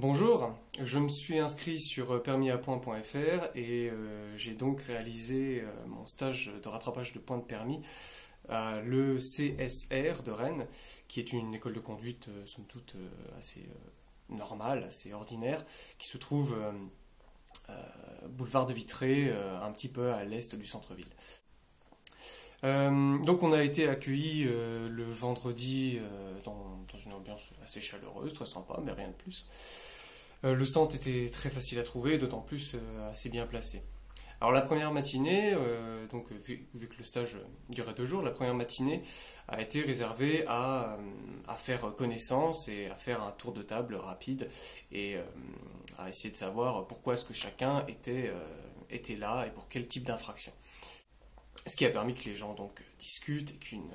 Bonjour, je me suis inscrit sur permisapoint.fr et j'ai donc réalisé mon stage de rattrapage de points de permis à l'ECSR de Rennes, qui est une école de conduite somme toute assez normale, assez ordinaire, qui se trouve boulevard de Vitré, un petit peu à l'est du centre-ville. Donc on a été accueillis le vendredi dans une ambiance assez chaleureuse, très sympa, mais rien de plus. Le centre était très facile à trouver, d'autant plus assez bien placé. Alors la première matinée, vu que le stage durait 2 jours, la première matinée a été réservée à faire connaissance et à faire un tour de table rapide et à essayer de savoir pourquoi est-ce que chacun était là et pour quel type d'infraction. Ce qui a permis que les gens donc discutent et qu'une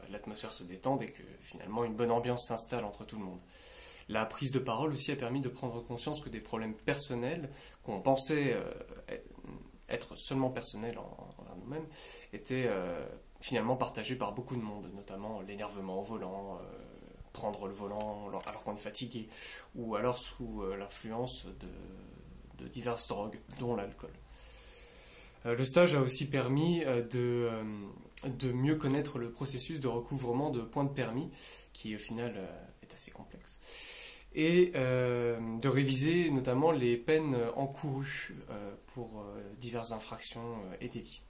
l'atmosphère se détende et que finalement une bonne ambiance s'installe entre tout le monde. La prise de parole aussi a permis de prendre conscience que des problèmes personnels qu'on pensait être seulement personnels envers nous-mêmes étaient finalement partagés par beaucoup de monde, notamment l'énervement au volant, prendre le volant alors qu'on est fatigué, ou alors sous l'influence de diverses drogues, dont l'alcool. Le stage a aussi permis de mieux connaître le processus de recouvrement de points de permis, qui au final est assez complexe, et de réviser notamment les peines encourues pour diverses infractions et délits.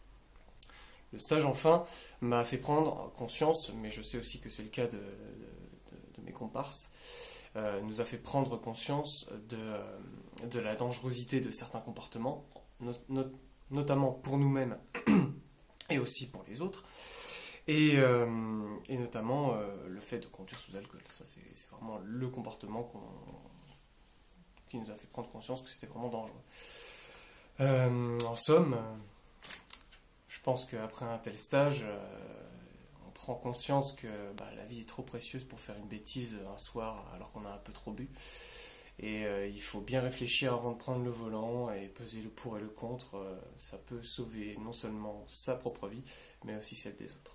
Le stage, enfin, m'a fait prendre conscience, mais je sais aussi que c'est le cas de mes comparses, nous a fait prendre conscience de la dangerosité de certains comportements, notamment pour nous-mêmes et aussi pour les autres, et notamment le fait de conduire sous alcool. Ça, c'est vraiment le comportement qui nous a fait prendre conscience que c'était vraiment dangereux. En somme, je pense qu'après un tel stage, on prend conscience que la vie est trop précieuse pour faire une bêtise un soir alors qu'on a un peu trop bu. Et il faut bien réfléchir avant de prendre le volant et peser le pour et le contre. Ça peut sauver non seulement sa propre vie, mais aussi celle des autres.